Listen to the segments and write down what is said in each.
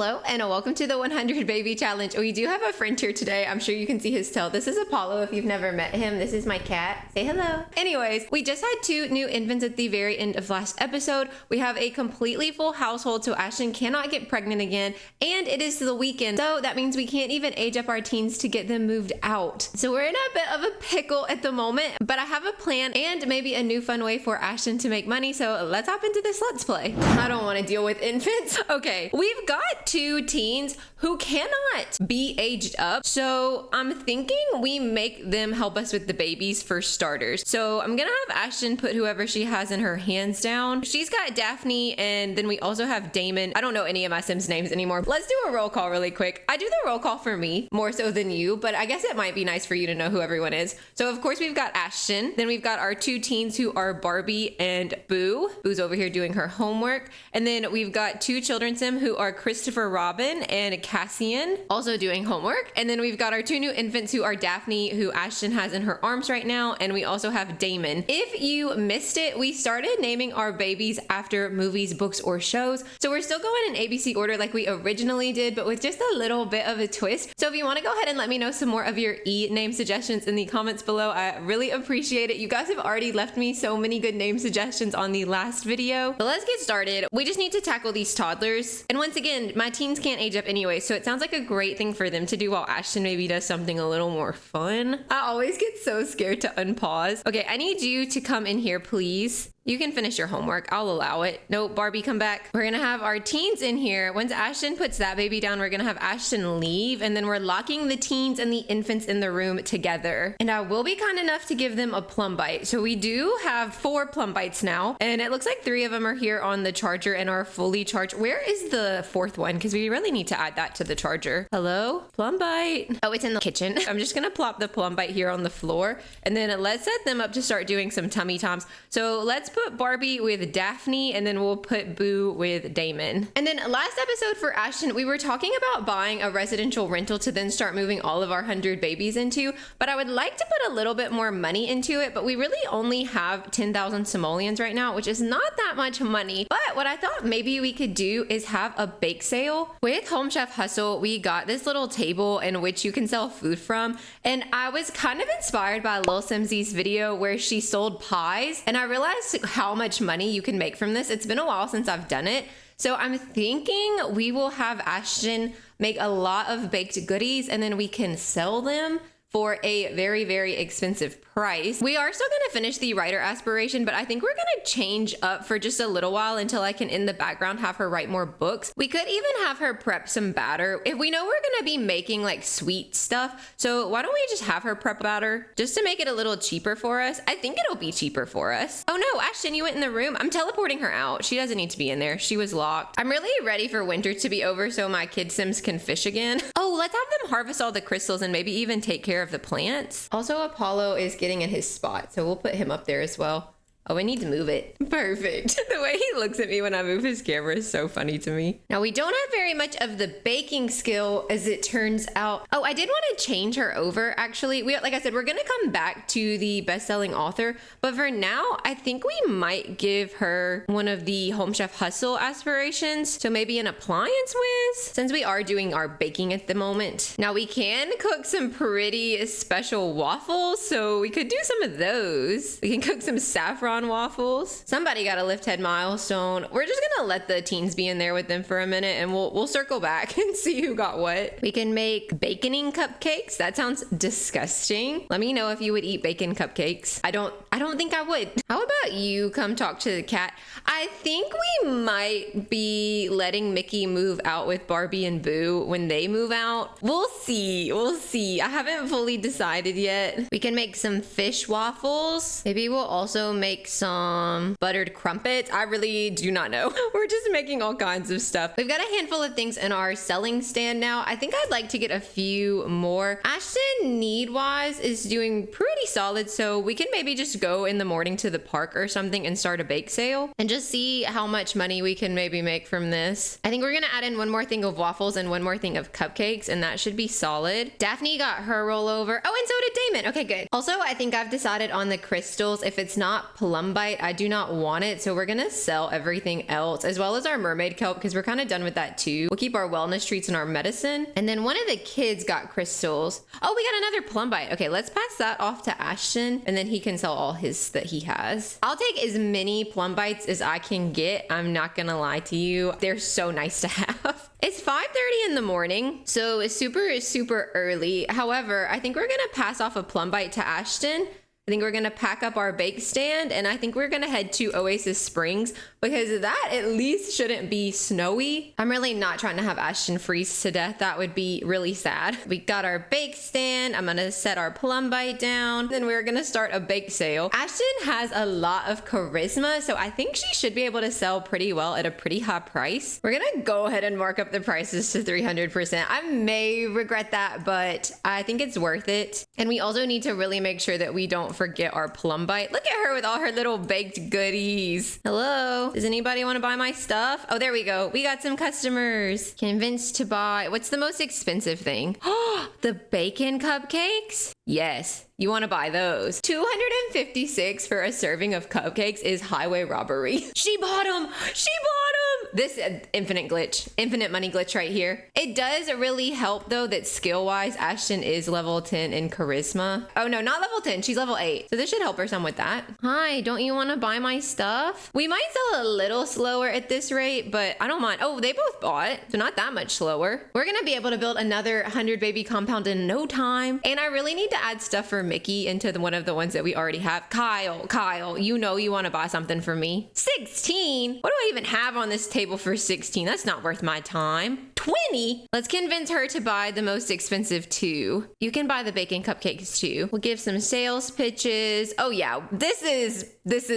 Hello and welcome to the 100 Baby Challenge. We do have a friend here today. I'm sure you can see his tail. This is Apollo if you've never met him. This is my cat. Say hello. Anyways, we just had 2 new infants at the very end of last episode. We have a completely full household, so Ashton cannot get pregnant again, and it is the weekend, so that means we can't even age up our teens to get them moved out. So we're in a bit of a pickle at the moment, but I have a plan and maybe a new fun way for Ashton to make money, so let's hop into this Let's Play. I don't want to deal with infants. Okay, we've got 2 teens who cannot be aged up, so I'm thinking we make them help us with the babies for starters. So I'm gonna have Ashton put whoever she has in her hands down. She's got Daphne, and then we also have Damon. I don't know any of my Sims names anymore. Let's do a roll call really quick. I do the roll call for me more so than you, but I guess it might be nice for you to know who everyone is. So of course we've got Ashton, then we've got our 2 teens who are Barbie and Boo. Boo's over here doing her homework, and then we've got 2 children Sim who are Christopher Robin and Cassian, also doing homework. And then we've got our 2 new infants who are Daphne, who Ashton has in her arms right now, and we also have Damon. If you missed it, we started naming our babies after movies, books, or shows. So we're still going in ABC order like we originally did, but with just a little bit of a twist. So if you want to go ahead and let me know some more of your name suggestions in the comments below, I really appreciate it. You guys have already left me so many good name suggestions on the last video. But let's get started. We just need to tackle these toddlers. And once again, my teens can't age up anyway, so it sounds like a great thing for them to do while Ashton maybe does something a little more fun. I always get so scared to unpause. Okay, I need you to come in here, please. You can finish your homework. I'll allow it. No, Barbie, come back. We're gonna have our teens in here. Once Ashton puts that baby down, we're gonna have Ashton leave, and then we're locking the teens and the infants in the room together. And I will be kind enough to give them a plum bite. So we do have 4 plum bites now, and it looks like 3 of them are here on the charger and are fully charged. Where is the 4th one? Because we really need to add that to the charger. Hello? Plum bite. Oh, it's in the kitchen. I'm just gonna plop the plum bite here on the floor, and then let's set them up to start doing some tummy toms. So let's put Barbie with Daphne, and then we'll put Boo with Damon. And then last episode for Ashton, we were talking about buying a residential rental to then start moving all of our 100 babies into, but I would like to put a little bit more money into it, but we really only have 10,000 simoleons right now, which is not that much money. But what I thought maybe we could do is have a bake sale. With Home Chef Hustle, we got this little table in which you can sell food from, and I was kind of inspired by Lil Simsy's video where she sold pies, and I realized how much money you can make from this. It's been a while since I've done it, so I'm thinking we will have Ashton make a lot of baked goodies, and then we can sell them for a very, very expensive price. We are still gonna finish the writer aspiration, but I think we're gonna change up for just a little while until I can, in the background, have her write more books. We could even have her prep some batter if we know we're gonna be making like sweet stuff. So why don't we just have her prep batter just to make it a little cheaper for us? I think it'll be cheaper for us. Oh no, Ashton, you went in the room. I'm teleporting her out. She doesn't need to be in there. She was locked. I'm really ready for winter to be over so my kid Sims can fish again. Oh, let's have them harvest all the crystals and maybe even take care of the plants. Also, Apollo is getting in his spot, so we'll put him up there as well. Oh, I need to move it. Perfect. The way he looks at me when I move his camera is so funny to me. Now, we don't have very much of the baking skill, as it turns out. Oh, I did want to change her over, actually. Like I said, we're going to come back to the best-selling author, but for now, I think we might give her one of the Home Chef Hustle aspirations. So maybe an appliance whiz, since we are doing our baking at the moment. Now, we can cook some pretty special waffles, so we could do some of those. We can cook some saffron waffles. Somebody got a lift head milestone. We're just gonna let the teens be in there with them for a minute, and we'll circle back and see who got what. We can make baconing cupcakes. That sounds disgusting. Let me know if you would eat bacon cupcakes. I don't think I would. How about you come talk to the cat? I think we might be letting Mickey move out with Barbie and Boo when they move out. We'll see. We'll see. I haven't fully decided yet. We can make some fish waffles. Maybe we'll also make some buttered crumpets. I really do not know. We're just making all kinds of stuff. We've got a handful of things in our selling stand now. I think I'd like to get a few more. Ashton need-wise is doing pretty solid, so we can maybe just go go in the morning to the park or something and start a bake sale and just see how much money we can maybe make from this. I think we're gonna add in one more thing of waffles and one more thing of cupcakes, and that should be solid. Daphne got her rollover. Oh, and so did Damon. Okay, good. Also, I think I've decided on the crystals. If it's not Plumbite, I do not want it. So we're gonna sell everything else as well as our mermaid kelp because we're kind of done with that too. We'll keep our wellness treats and our medicine. And then one of the kids got crystals. Oh, we got another Plumbite. Okay, let's pass that off to Ashton and then he can sell all his that he has. I'll take as many Plumbites as I can get. I'm not gonna lie to you. They're so nice to have. It's 5:30 in the morning, so it's super early. However, I think we're gonna pass off a Plumbite to Ashton. I think we're gonna pack up our bake stand and I think we're gonna head to Oasis Springs because that at least shouldn't be snowy. I'm really not trying to have Ashton freeze to death. That would be really sad. We got our bake stand. I'm gonna set our Plumbite down. Then we're gonna start a bake sale. Ashton has a lot of charisma, so I think she should be able to sell pretty well at a pretty high price. We're gonna go ahead and mark up the prices to 300%. I may regret that, but I think it's worth it. And we also need to really make sure that we don't forget our Plumbite. Look at her with all her little baked goodies. Hello? Does anybody want to buy my stuff? Oh, there we go. We got some customers. Convinced to buy. What's the most expensive thing? Oh, the bacon cupcakes? Yes. You want to buy those. $256 for a serving of cupcakes is highway robbery. She bought them. She bought them. This infinite glitch, infinite money glitch right here. It does really help though that skill wise, Ashton is level 10 in charisma. Oh no, not level 10. She's level 8. So this should help her some with that. Hi, don't you want to buy my stuff? We might sell a little slower at this rate, but I don't mind. Oh, they both bought, so not that much slower. We're going to be able to build another 100 baby compound in no time. And I really need to add stuff for Mickey into one of the ones that we already have. Kyle, you know you want to buy something for me. 16? What do I even have on this table for 16? That's not worth my time. 20? Let's convince her to buy the most expensive two. You can buy the bacon cupcakes too. We'll give some sales pitches. Oh yeah, this is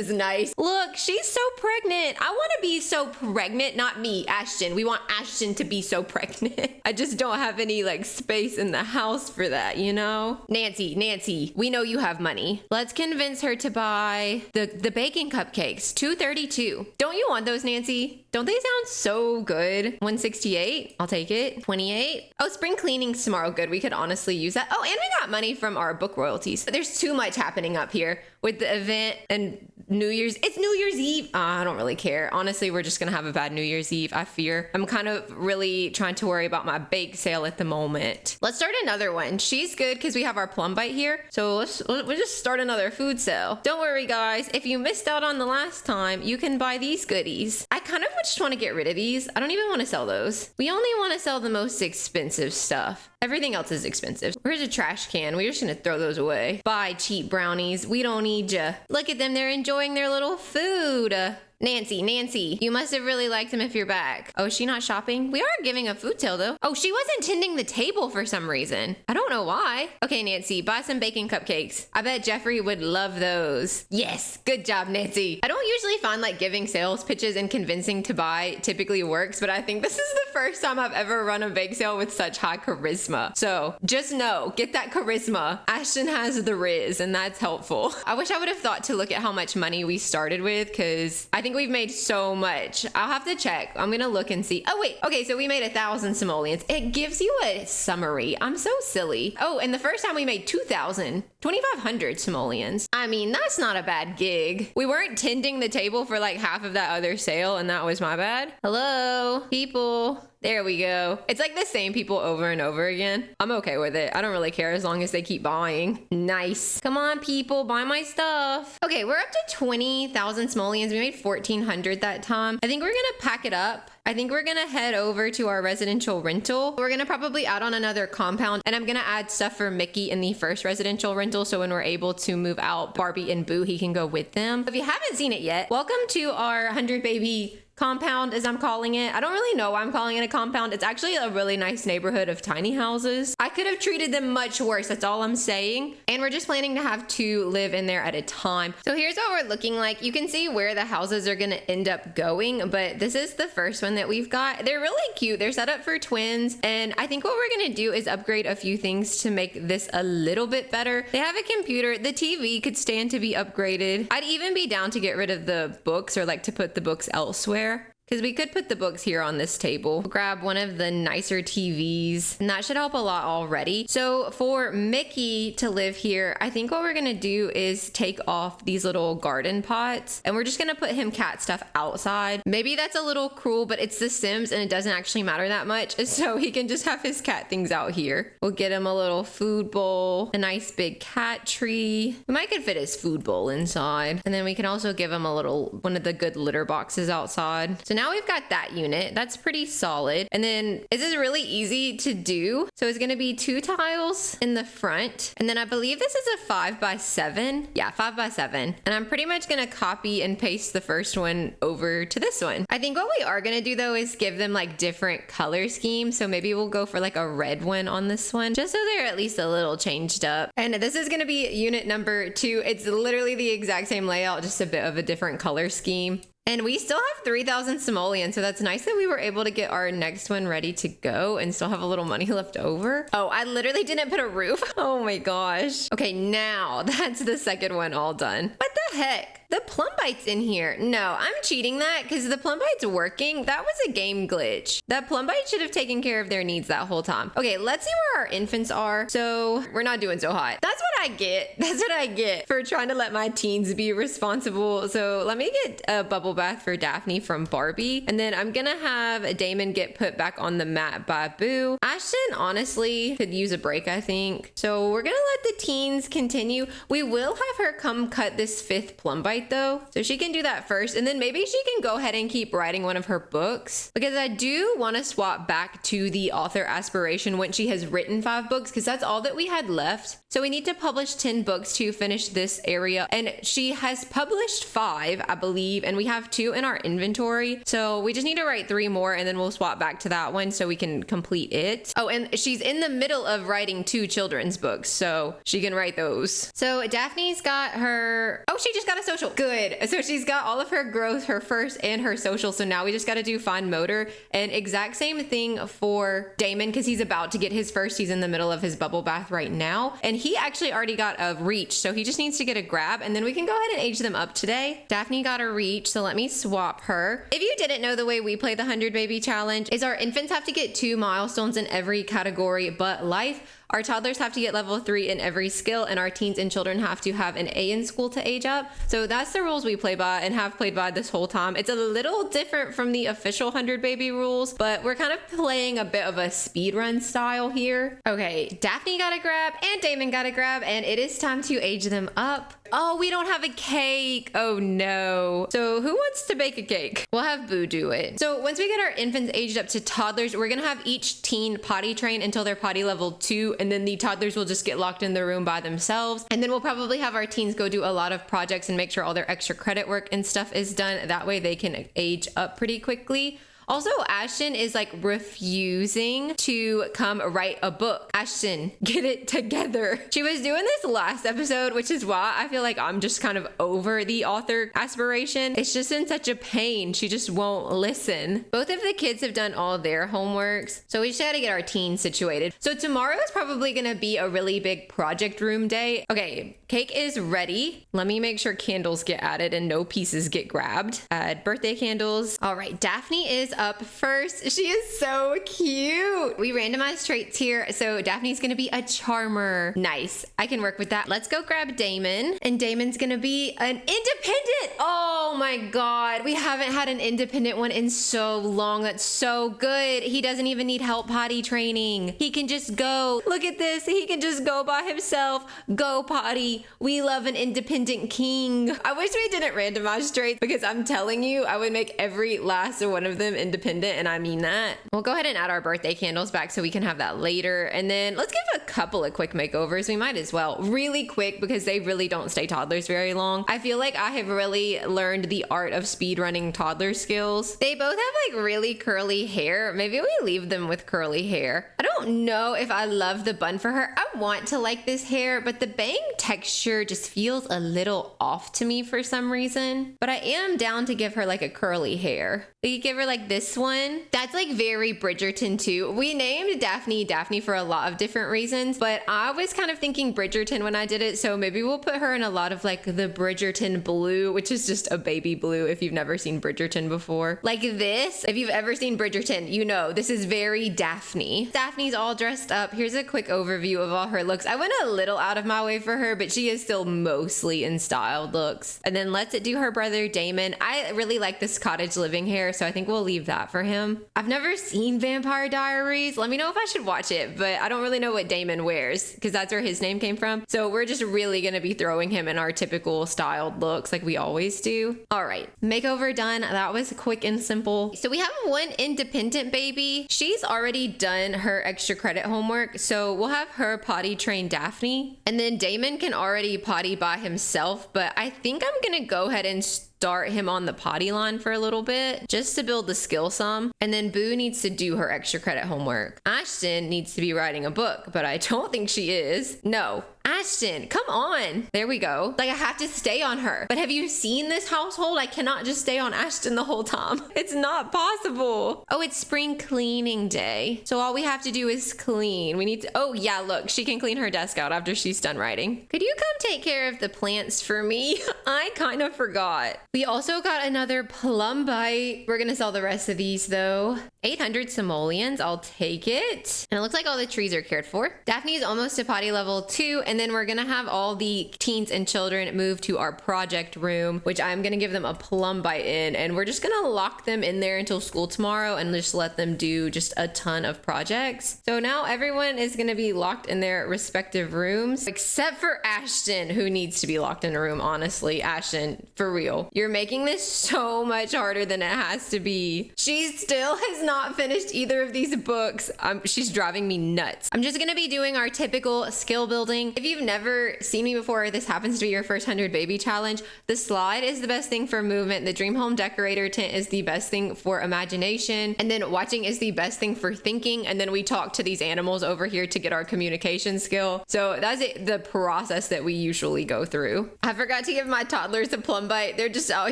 nice. Look, she's so pregnant. I want to be so pregnant. Not me, Ashton. We want Ashton to be so pregnant. I just don't have any like space in the house for that, you know? Nancy, we know you have money. Let's convince her to buy the bacon cupcakes. $232. Don't you want those, Nancy? Don't they sound so good? 168. I'll take it. 28. Oh, spring cleaning's tomorrow. Good. We could honestly use that. Oh, and we got money from our book royalties. There's too much happening up here with the event and New Year's. It's New Year's Eve. I don't really care. Honestly, we're just gonna have a bad New Year's Eve, I fear. I'm kind of really trying to worry about my bake sale at the moment. Let's start another one. She's good because we have our Plumbite here. So we'll just start another food sale. Don't worry, guys. If you missed out on the last time, you can buy these goodies. I kind of just want to get rid of these. I don't even want to sell those. We only want to sell the most expensive stuff. Everything else is expensive. Here's a trash can. We're just gonna throw those away. Bye, cheap brownies. We don't need ya. Look at them. They're enjoying their little food. Nancy, you must have really liked them if you're back. Oh, is she not shopping? We are giving a food sale though. Oh, she wasn't tending the table for some reason. I don't know why. Okay, Nancy, buy some bacon cupcakes. I bet Jeffrey would love those. Yes, good job, Nancy. I don't usually find like giving sales pitches and convincing to buy typically works, but I think this is the first time I've ever run a bake sale with such high charisma. So just know, get that charisma. Ashton has the riz and that's helpful. I wish I would have thought to look at how much money we started with because I think we've made so much. I'll have to check. I'm gonna look and see. Oh wait, okay, so we made 1,000 simoleons. It gives you a summary. I'm so silly. Oh, and the first time we made 2,500 simoleons. I mean, that's not a bad gig. We weren't tending the table for like half of that other sale and that was my bad. Hello, people. There we go. It's like the same people over and over again. I'm okay with it. I don't really care as long as they keep buying. Nice. Come on, people, buy my stuff. Okay, we're up to 20,000 simoleons. We made 1,400 that time. I think we're gonna pack it up. I think we're gonna head over to our residential rental. We're gonna probably add on another compound and I'm gonna add stuff for Mickey in the first residential rental. So when we're able to move out Barbie and Boo, he can go with them. If you haven't seen it yet, welcome to our 100 baby compound, as I'm calling it. I don't really know why I'm calling it a compound. It's actually a really nice neighborhood of tiny houses. I could have treated them much worse. That's all I'm saying. And we're just planning to have 2 live in there at a time. So here's what we're looking like. You can see where the houses are going to end up going, but this is the first one that we've got. They're really cute. They're set up for twins. And I think what we're going to do is upgrade a few things to make this a little bit better. They have a computer. The TV could stand to be upgraded. I'd even be down to get rid of the books or like to put the books elsewhere, because we could put the books here on this table. Grab one of the nicer TVs, and that should help a lot already. So for Mickey to live here, I think what we're gonna do is take off these little garden pots, and we're just gonna put him cat stuff outside. Maybe that's a little cruel, but it's The Sims and it doesn't actually matter that much, so he can just have his cat things out here. We'll get him a little food bowl, a nice big cat tree. We might could fit his food bowl inside, and then we can also give him a little one of the good litter boxes outside. So now we've got that unit. That's pretty solid. And then this is really easy to do. So it's going to be 2 tiles in the front. And then I believe this is a 5x7. Yeah, 5x7. And I'm pretty much going to copy and paste the first one over to this one. I think what we are going to do though is give them like different color schemes. So maybe we'll go for like a red one on this one, just so they're at least a little changed up. And this is going to be unit number 2. It's literally the exact same layout, just a bit of a different color scheme. And we still have 3,000 simoleon, so that's nice that we were able to get our next one ready to go and still have a little money left over. Oh, I literally didn't put a roof. Oh my gosh. Okay, now that's the second one all done. What the heck? The plum bite's in here. No, I'm cheating that because the plum bite's working. That was a game glitch. That plum bite should have taken care of their needs that whole time. Okay, let's see where our infants are. So we're not doing so hot. That's what I get. That's what I get for trying to let my teens be responsible. So let me get a bubble bath for Daphne from Barbie. And then I'm gonna have Damon get put back on the mat by Boo. Ashton honestly could use a break, I think. So we're gonna let the teens continue. We will have her come cut this 5th plum bite though, so she can do that first, and then maybe she can go ahead and keep writing one of her books, because I do want to swap back to the author aspiration when she has written 5 books, because that's all that we had left. So we need to publish 10 books to finish this area, and she has published 5, I believe, and we have 2 in our inventory, so we just need to write 3 more, and then we'll swap back to that one so we can complete it. Oh, and she's in the middle of writing 2 children's books, so she can write those. So Daphne's got her, oh, she just got a social. Good. So she's got all of her growth, her first and her social. So now we just got to do fine motor, and exact same thing for Damon, because he's about to get his first. He's in the middle of his bubble bath right now, and he actually already got a reach. So he just needs to get a grab, and then we can go ahead and age them up today. Daphne got a reach, so let me swap her. If you didn't know, the way we play the 100 baby challenge is our infants have to get 2 milestones in every category but life. Our toddlers have to get level 3 in every skill, and our teens and children have to have an A in school to age up. So that's the rules we play by and have played by this whole time. It's a little different from the official 100 baby rules, but we're kind of playing a bit of a speed run style here. Okay, Daphne got a grab and Damon got a grab, and it is time to age them up. Oh, we don't have a cake. Oh no. So who wants to bake a cake? We'll have Boo do it. So once we get our infants aged up to toddlers, we're gonna have each teen potty train until they're potty level 2, and then the toddlers will just get locked in the room by themselves. And then we'll probably have our teens go do a lot of projects and make sure all their extra credit work and stuff is done. That way they can age up pretty quickly. Also, Ashton is like refusing to come write a book. Ashton, get it together. She was doing this last episode, which is why I feel like I'm just kind of over the author aspiration. It's just in such a pain. She just won't listen. Both of the kids have done all their homeworks, so we just gotta get our teens situated. So tomorrow is probably gonna be a really big project room day. Okay, cake is ready. Let me make sure candles get added and no pieces get grabbed. Add birthday candles. All right, Daphne is up first. She is so cute. We randomized traits here, so Daphne's gonna be a charmer. Nice, I can work with that. Let's go grab Damon, and Damon's gonna be an independent. Oh my god, we haven't had an independent one in so long. That's so good. He doesn't even need help potty training. He can just go. Look at this, he can just go by himself. Go potty. We love an independent king. I wish we didn't randomize traits, because I'm telling you, I would make every last one of them independent, and I mean that. We'll go ahead and add our birthday candles back so we can have that later. And then let's give a couple of quick makeovers. We might as well. Really quick, because they really don't stay toddlers very long. I feel like I have really learned the art of speed running toddler skills. They both have like really curly hair. Maybe we leave them with curly hair. I don't know if I love the bun for her. I want to like this hair, but the bang texture just feels a little off to me for some reason. But I am down to give her like a curly hair. We could give her like this one. That's like very Bridgerton too. We named Daphne for a lot of different reasons, but I was kind of thinking Bridgerton when I did it. So maybe we'll put her in a lot of like the Bridgerton blue, which is just a baby blue if you've never seen Bridgerton before. Like this, if you've ever seen Bridgerton, you know this is very Daphne. Daphne's all dressed up. Here's a quick overview of all her looks. I went a little out of my way for her, but she is still mostly in styled looks. And then let's do her brother Damon. I really like this cottage living hair, so I think we'll leave that for him. I've never seen Vampire Diaries. Let me know if I should watch it, but I don't really know what Damon wears because that's where his name came from. So we're just really going to be throwing him in our typical styled looks like we always do. All right, makeover done. That was quick and simple. So we have one independent baby. She's already done her extra credit homework, so we'll have her potty train Daphne. And then Damon can already potty by himself, but I think I'm going to go ahead and start him on the potty line for a little bit just to build the skill some. And then Boo needs to do her extra credit homework. Ashton needs to be writing a book, but I don't think she is. No. Ashton, come on. There we go. Like I have to stay on her. But have you seen this household? I cannot just stay on Ashton the whole time. It's not possible. Oh, it's spring cleaning day. So all we have to do is clean. We need to, oh yeah, look, she can clean her desk out after she's done writing. Could you come take care of the plants for me? I kind of forgot. We also got another PlumBuy. We're gonna sell the rest of these though. 800 simoleons, I'll take it. And it looks like all the trees are cared for. Daphne's almost to potty level 2, and then we're gonna have all the teens and children move to our project room, which I'm gonna give them a PlumBuy in, and we're just gonna lock them in there until school tomorrow and just let them do just a ton of projects. So now everyone is gonna be locked in their respective rooms, except for Ashton, who needs to be locked in a room, honestly. Ashton, for real. You're making this so much harder than it has to be. She still has not finished either of these books. She's driving me nuts. I'm just gonna be doing our typical skill building. If you've never seen me before, or this happens to be your first 100 baby challenge, the slide is the best thing for movement. The dream home decorator tent is the best thing for imagination. And then watching is the best thing for thinking. And then we talk to these animals over here to get our communication skill. So that's the process that we usually go through. I forgot to give my toddlers a PlumBuy. They're just out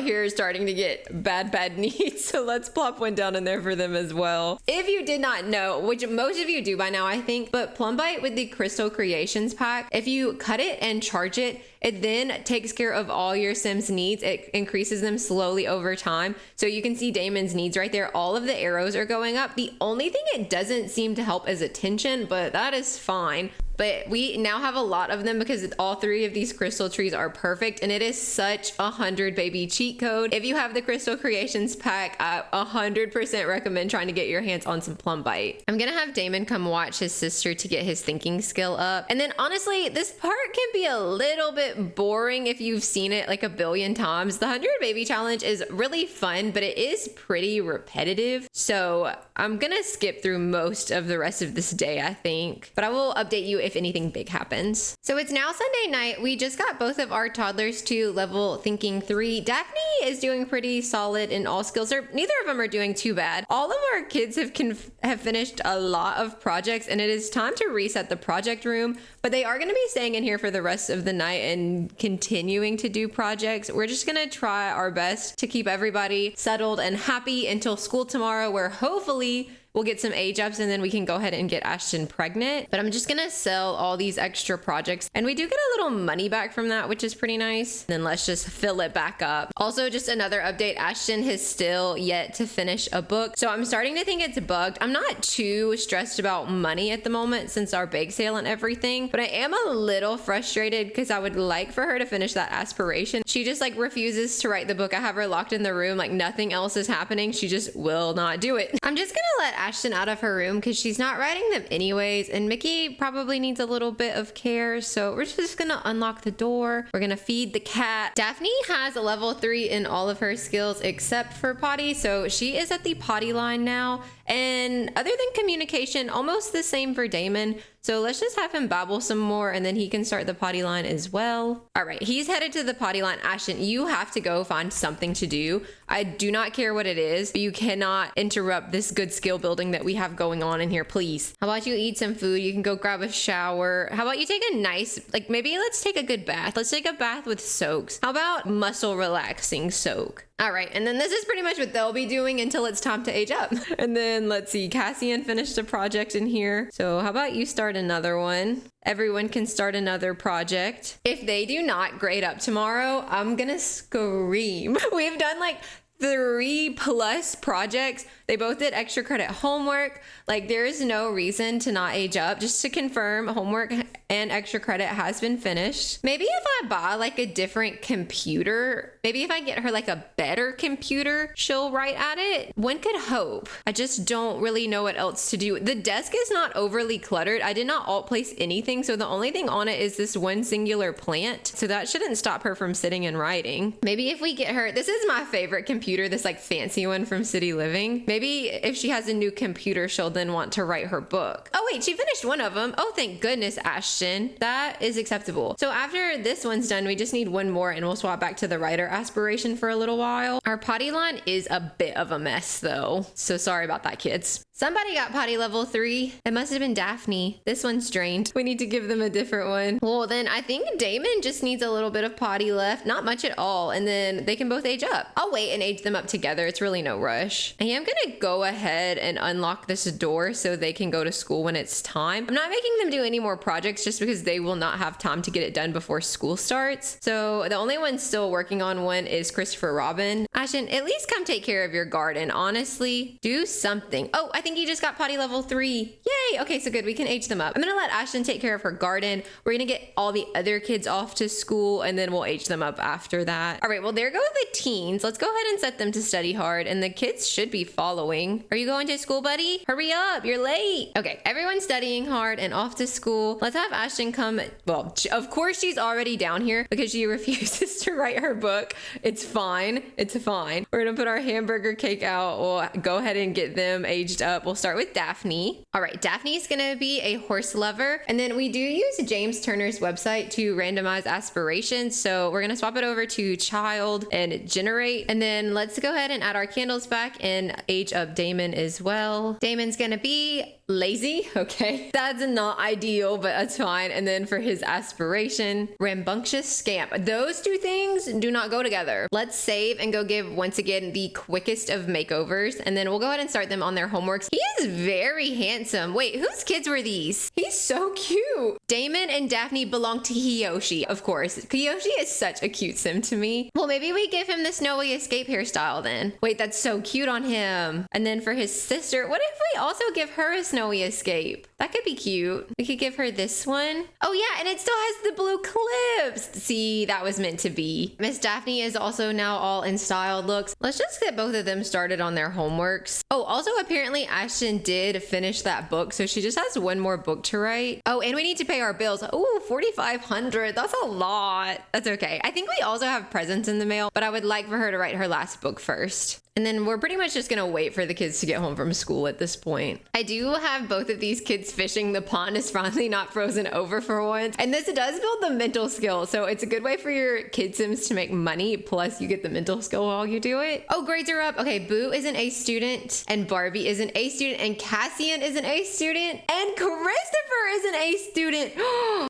here starting to get bad needs. So let's plop one down in there for them as well. If you did not know, which most of you do by now, I think, but PlumBuy with the Crystal Creations pack, if you cut it and charge it, it then takes care of all your Sims needs. It increases them slowly over time. So you can see Damon's needs right there. All of the arrows are going up. The only thing it doesn't seem to help is attention, but that is fine. But we now have a lot of them because all 3 of these crystal trees are perfect, and it is such a 100 baby cheat code. If you have the Crystal Creations pack, I 100% recommend trying to get your hands on some PlumBuy. I'm gonna have Damon come watch his sister to get his thinking skill up. And then honestly, this part can be a little bit boring if you've seen it like a billion times. The 100 baby challenge is really fun, but it is pretty repetitive. So I'm gonna skip through most of the rest of this day, I think. But I will update you if anything big happens. So it's now Sunday night. We just got both of our toddlers to level thinking 3. Daphne is doing pretty solid in all skills. Neither of them are doing too bad. All of our kids have finished a lot of projects, and it is time to reset the project room, but they are going to be staying in here for the rest of the night and continuing to do projects. We're just going to try our best to keep everybody settled and happy until school tomorrow, where hopefully we'll get some age ups and then we can go ahead and get Ashton pregnant. But I'm just gonna sell all these extra projects, and we do get a little money back from that, which is pretty nice. Then let's just fill it back up. Also, just another update, Ashton has still yet to finish a book, so I'm starting to think it's bugged. I'm not too stressed about money at the moment since our bake sale and everything, but I am a little frustrated because I would like for her to finish that aspiration. She just like refuses to write the book. I have her locked in the room, like nothing else is happening. She just will not do it. I'm just gonna let Ashton out of her room because she's not writing them anyways, and Mickey probably needs a little bit of care, so we're just gonna unlock the door. We're gonna feed the cat. Daphne has a level 3 in all of her skills except for potty, so she is at the potty line now. And other than communication, almost the same for Damon. So let's just have him babble some more and then he can start the potty line as well. All right, he's headed to the potty line. Ashton, you have to go find something to do. I do not care what it is, but you cannot interrupt this good skill building that we have going on in here, please. How about you eat some food? You can go grab a shower. How about you take a nice, like maybe let's take a good bath. Let's take a bath with soaks. How about muscle relaxing soak? All right, and then this is pretty much what they'll be doing until it's time to age up. And then let's see, Cassian finished a project in here. So how about you start another one? Everyone can start another project. If they do not grade up tomorrow, I'm gonna scream. We've done like 3+ projects. They both did extra credit homework. Like there is no reason to not age up. Just to confirm, homework and extra credit has been finished. Maybe if I buy like a different computer, maybe if I get her like a better computer, she'll write at it. One could hope. I just don't really know what else to do. The desk is not overly cluttered. I did not alt place anything, so the only thing on it is this one singular plant. So that shouldn't stop her from sitting and writing. Maybe if we get her, this is my favorite computer, this like fancy one from City Living. Maybe if she has a new computer, she'll then want to write her book. Oh wait, she finished one of them. Oh, thank goodness, Ashton. That is acceptable. So after this one's done, we just need one more and we'll swap back to the writer aspiration for a little while. Our potty line is a bit of a mess though. So sorry about that, kids. Somebody got potty level 3. It must have been Daphne. This one's drained. We need to give them a different one. Well, then I think Damon just needs a little bit of potty left. Not much at all. And then they can both age up. I'll wait and age them up together. It's really no rush. I am gonna go ahead and unlock this door so they can go to school when it's time. I'm not making them do any more projects just because they will not have time to get it done before school starts. So the only one still working on one is Christopher Robin. Ashton, at least come take care of your garden. Honestly, do something. Oh, I think he just got potty level 3. Yay! Okay, so good. We can age them up. I'm gonna let Ashton take care of her garden. We're gonna get all the other kids off to school and then we'll age them up after that. All right, well, there go the teens. Let's go ahead and set them to study hard and the kids should be following. Are you going to school, buddy? Hurry up, you're late. Okay, everyone's studying hard and off to school. Let's have Ashton come. Well, of course she's already down here because she refuses to write her book. It's fine. It's fine. We're gonna put our hamburger cake out. We'll go ahead and get them aged up. We'll start with Daphne. All right, Daphne's gonna be a horse lover. And then we do use James Turner's website to randomize aspirations. So we're gonna swap it over to child and generate. And then let's go ahead and add our candles back and age up Damon as well. Damon's gonna be lazy. Okay, that's not ideal, but that's fine. And then for his aspiration, rambunctious scamp. Those two things do not go together. Let's save and go give once again the quickest of makeovers, and then we'll go ahead and start them on their homeworks. He is very handsome. Wait, whose kids were these? He's so cute. Damon and Daphne belong to Kiyoshi, of course. Kiyoshi is such a cute sim to me. Well, maybe we give him the snowy escape hairstyle then. Wait, that's so cute on him. And then for his sister, what if we also give her a snowy escape? That could be cute. We could give her this one. Oh yeah, and it still has the blue clips. See, that was meant to be. Miss Daphne is also now all in styled looks. Let's just get both of them started on their homeworks. Oh, also apparently Ashton did finish that book, so she just has one more book to write. Oh, and we need to pay our bills. Oh, $4,500. That's a lot. That's okay. I think we also have presents in the mail, but I would like for her to write her last book first. And then we're pretty much just gonna wait for the kids to get home from school at this point. I do have both of these kids fishing. The pond is finally not frozen over for once. And this does build the mental skill. So it's a good way for your kid sims to make money. Plus you get the mental skill while you do it. Oh, grades are up. Okay, Boo is an A student and Barbie is an A student and Cassian is an A student and Christopher is an A student.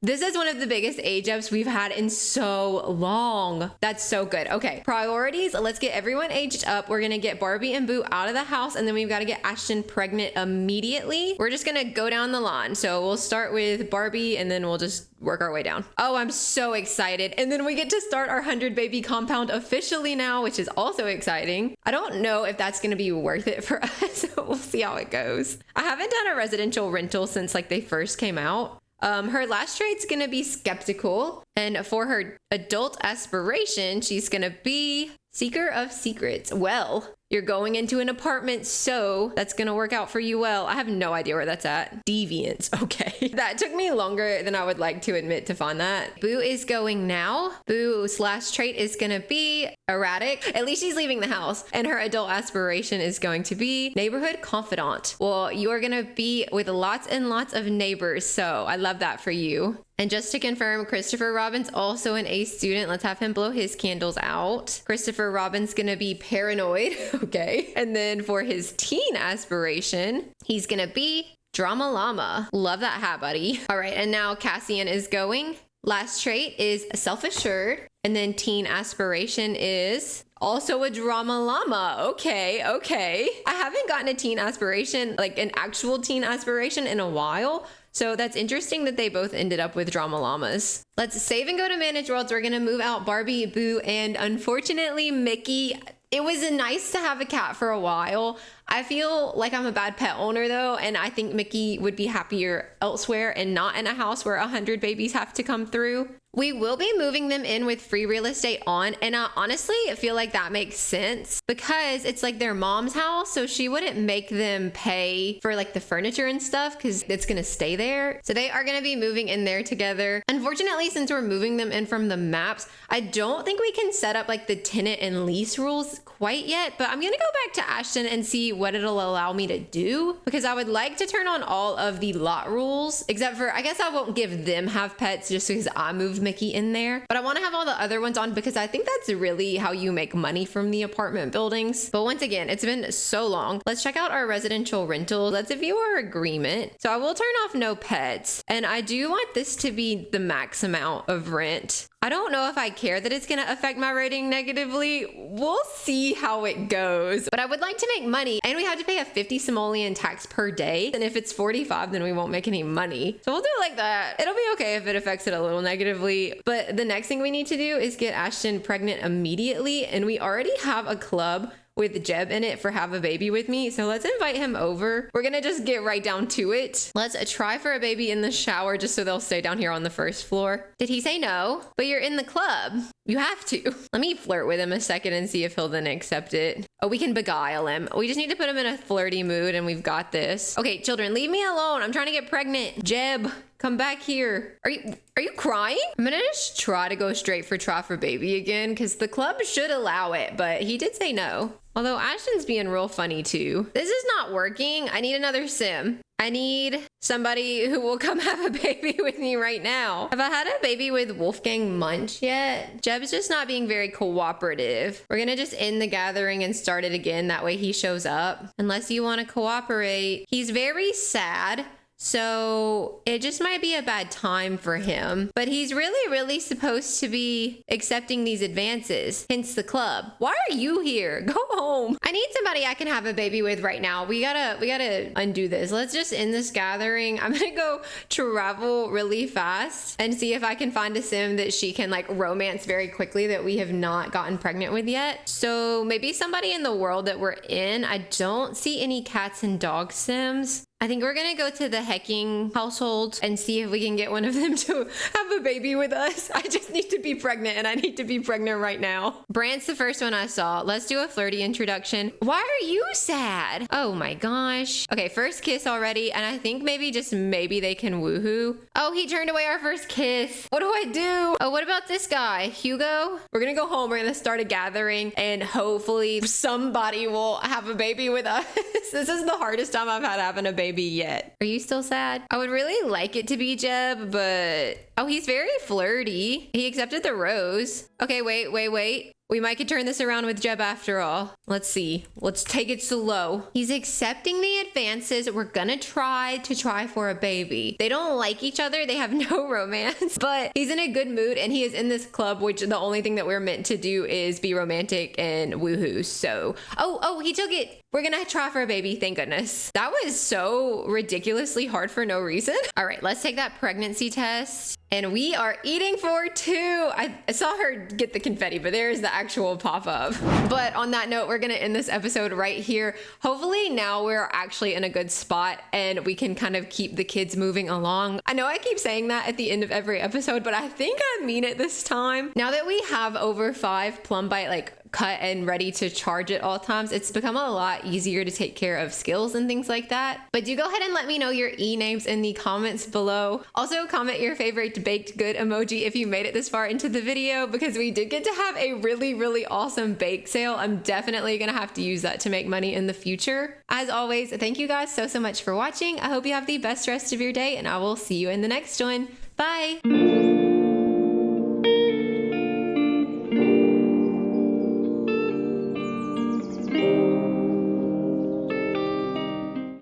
This is one of the biggest age ups we've had in so long. That's so good. Okay, priorities. Let's get everyone aged up. We're gonna get Barbie and Boo out of the house and then we've got to get Ashton pregnant immediately. We're just gonna go down the line. So we'll start with Barbie and then we'll just work our way down. Oh, I'm so excited. And then we get to start our 100 baby compound officially now, which is also exciting. I don't know if that's gonna be worth it for us. We'll see how it goes. I haven't done a residential rental since like they first came out. Her last trait's gonna be skeptical. And for her adult aspiration, she's gonna be seeker of secrets. Well, You're going into an apartment, so that's gonna work out for you well. I have no idea where that's at. Deviance, okay. That took me longer than I would like to admit to find that. Boo is going now. Boo's last trait is gonna be erratic. At least she's leaving the house. And her adult aspiration is going to be neighborhood confidant. Well, you are gonna be with lots and lots of neighbors, so I love that for you. And just to confirm, Christopher Robin's also an A student. Let's have him blow his candles out. Christopher Robin's gonna be paranoid, okay. And then for his teen aspiration, he's gonna be drama llama. Love that hat, buddy. All right, and now Cassian is going. Last trait is self-assured. And then teen aspiration is also a drama llama. Okay. I haven't gotten a teen aspiration, like an actual teen aspiration in a while. So that's interesting that they both ended up with drama llamas. Let's save and go to Manage Worlds. We're gonna move out Barbie, Boo, and unfortunately Mickey. It was nice to have a cat for a while. I feel like I'm a bad pet owner though, and I think Mickey would be happier elsewhere and not in a house where 100 babies have to come through. We will be moving them in with free real estate on, and I honestly feel like that makes sense because it's like their mom's house, so she wouldn't make them pay for like the furniture and stuff because it's gonna stay there. So they are gonna be moving in there together. Unfortunately, since we're moving them in from the maps, I don't think we can set up like the tenant and lease rules quite yet, but I'm gonna go back to Ashton and see what it'll allow me to do because I would like to turn on all of the lot rules, except for, I guess I won't give them have pets just because I moved Mickey in there, but I want to have all the other ones on because I think that's really how you make money from the apartment buildings. But once again, it's been so long. Let's check out our residential rental. Let's view our agreement. So I will turn off no pets, and I do want this to be the max amount of rent. I don't know if I care that it's gonna affect my rating negatively. We'll see how it goes. But I would like to make money, and we have to pay a 50 simoleon tax per day. And if it's 45, then we won't make any money. So we'll do it like that. It'll be okay if it affects it a little negatively. But the next thing we need to do is get Ashton pregnant immediately. And we already have a club with Jeb in it for Have a Baby With Me. So let's invite him over. We're gonna just get right down to it. Let's try for a baby in the shower just so they'll stay down here on the first floor. Did he say no? But you're in the club. You have to. Let me flirt with him a second and see if he'll then accept it. Oh, we can beguile him. We just need to put him in a flirty mood and we've got this. Okay, children, leave me alone. I'm trying to get pregnant. Jeb, come back here. Are you crying? I'm gonna just try to go straight for try for baby again because the club should allow it, but he did say no. Although Ashton's being real funny too. This is not working. I need another sim. I need somebody who will come have a baby with me right now. Have I had a baby with Wolfgang Munch yet? Jeb's just not being very cooperative. We're gonna just end the gathering and start it again. That way he shows up. Unless you want to cooperate. He's very sad. So it just might be a bad time for him, but he's really supposed to be accepting these advances, hence the club. Why are you here? Go home. I need somebody I can have a baby with right now. We gotta undo this. Let's just end this gathering. I'm gonna go travel really fast and see if I can find a sim that she can like romance very quickly that we have not gotten pregnant with yet. So maybe somebody in the world that we're in. I don't see any cats and dog sims. I think we're gonna go to the Hecking household and see if we can get one of them to have a baby with us. I just need to be pregnant and I need to be pregnant right now. Brant's the first one I saw. Let's do a flirty introduction. Why are you sad? Oh my gosh. Okay, first kiss already. And I think maybe they can woohoo. Oh, he turned away our first kiss. What do I do? Oh, what about this guy? Hugo? We're gonna go home. We're gonna start a gathering and hopefully somebody will have a baby with us. This is the hardest time I've had having a baby yet. Are you still sad? I would really like it to be Jeb, but oh, he's very flirty. He accepted the rose. Okay, wait. We might could turn this around with Jeb after all. Let's see. Let's take it slow. He's accepting the advances. We're gonna try for a baby. They don't like each other. They have no romance, but he's in a good mood and he is in this club, which the only thing that we're meant to do is be romantic and woohoo. So, oh, he took it. We're gonna try for a baby, thank goodness. That was so ridiculously hard for no reason. All right, let's take that pregnancy test. And we are eating for two. I saw her get the confetti, but there's the actual pop-up. But on that note, we're gonna end this episode right here. Hopefully now we're actually in a good spot and we can kind of keep the kids moving along. I know I keep saying that at the end of every episode, but I think I mean it this time. Now that we have over 5 PlumBite cut and ready to charge at all times. It's become a lot easier to take care of skills and things like that. But do go ahead and let me know your e-names in the comments below. Also comment your favorite baked good emoji if you made it this far into the video, because we did get to have a really awesome bake sale. I'm definitely gonna have to use that to make money in the future. As always, thank you guys so much for watching. I hope you have the best rest of your day, and I will see you in the next one. Bye!